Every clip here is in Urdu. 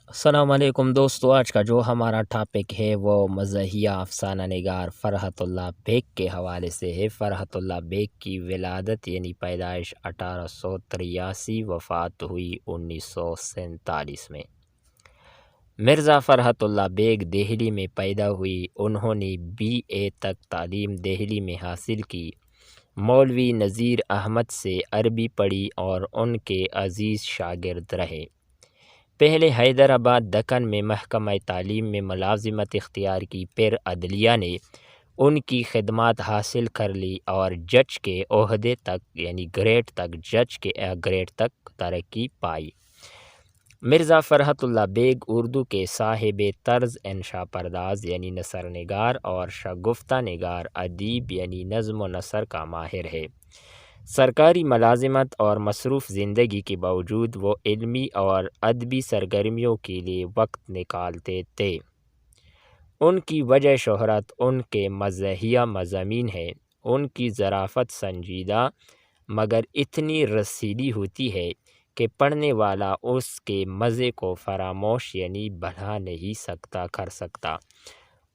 السلام علیکم دوستو، آج کا جو ہمارا ٹاپک ہے وہ مزاحیہ افسانہ نگار فرحت اللہ بیگ کے حوالے سے ہے۔ فرحت اللہ بیگ کی ولادت یعنی پیدائش 1883، وفات ہوئی 1947 میں۔ مرزا فرحت اللہ بیگ دہلی میں پیدا ہوئی۔ انہوں نے BA تک تعلیم دہلی میں حاصل کی۔ مولوی نذیر احمد سے عربی پڑھی اور ان کے عزیز شاگرد رہے۔ پہلے حیدرآباد دکن میں محکمہ تعلیم میں ملازمت اختیار کی، پھر عدلیہ نے ان کی خدمات حاصل کر لی اور جج کے عہدے تک یعنی جج کے گریڈ تک ترقی پائی۔ مرزا فرحت اللہ بیگ اردو کے صاحب طرز انشا پرداز یعنی نثر نگار اور شگفتہ نگار ادیب یعنی نظم و نثر کا ماہر ہے۔ سرکاری ملازمت اور مصروف زندگی کے باوجود وہ علمی اور ادبی سرگرمیوں کے لیے وقت نکالتے تھے۔ ان کی وجہ شہرت ان کے مزاحیہ مضامین ہے۔ ان کی ظرافت سنجیدہ مگر اتنی رسیلی ہوتی ہے کہ پڑھنے والا اس کے مزے کو فراموش یعنی بھلا نہیں کر سکتا۔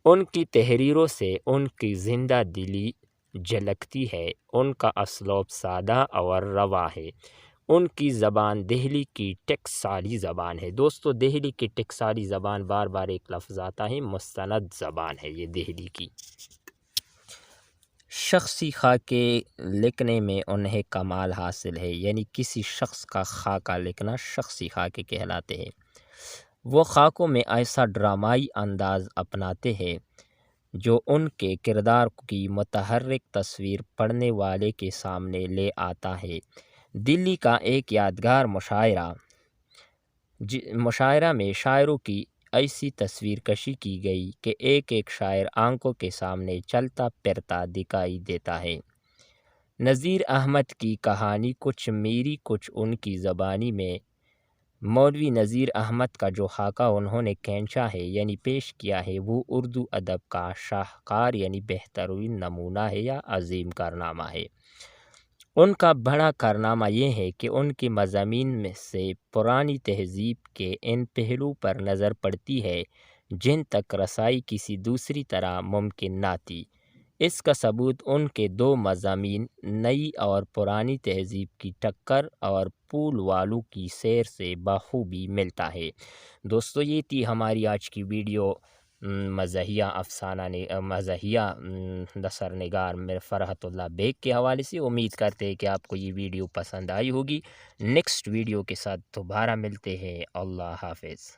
ان کی تحریروں سے ان کی زندہ دلی جھلکتی ہے۔ ان کا اسلوب سادہ اور رواں ہے۔ ان کی زبان دہلی کی ٹکسالی زبان ہے۔ دوستو، دہلی کی ٹکسالی زبان بار بار ایک لفظ آتا ہے، مستند زبان ہے یہ دہلی کی۔ شخصی خاکے لکھنے میں انہیں کمال حاصل ہے، یعنی کسی شخص کا خاکہ لکھنا شخصی خاکے کہلاتے ہیں۔ وہ خاکوں میں ایسا ڈرامائی انداز اپناتے ہیں جو ان کے کردار کی متحرک تصویر پڑھنے والے کے سامنے لے آتا ہے۔ دلی کا ایک یادگار مشاعرہ میں شاعروں کی ایسی تصویر کشی کی گئی کہ ایک ایک شاعر آنکھوں کے سامنے چلتا پھرتا دکھائی دیتا ہے۔ نذیر احمد کی کہانی کچھ میری کچھ ان کی زبانی میں مولوی نذیر احمد کا جو خاکہ انہوں نے کھینچا ہے یعنی پیش کیا ہے، وہ اردو ادب کا شاہکار یعنی بہترین نمونہ ہے یا عظیم کارنامہ ہے۔ ان کا بڑا کارنامہ یہ ہے کہ ان کے مضامین میں سے پرانی تہذیب کے ان پہلو پر نظر پڑتی ہے جن تک رسائی کسی دوسری طرح ممکن نہ تھی۔ اس کا ثبوت ان کے دو مضامین نئی اور پرانی تہذیب کی ٹکر اور پھول والوں کی سیر سے بخوبی ملتا ہے۔ دوستو، یہ تھی ہماری آج کی ویڈیو مزاحیہ نثر نگار فرحت اللہ بیگ کے حوالے سے۔ امید کرتے ہیں کہ آپ کو یہ ویڈیو پسند آئی ہوگی۔ نیکسٹ ویڈیو کے ساتھ دوبارہ ملتے ہیں۔ اللہ حافظ۔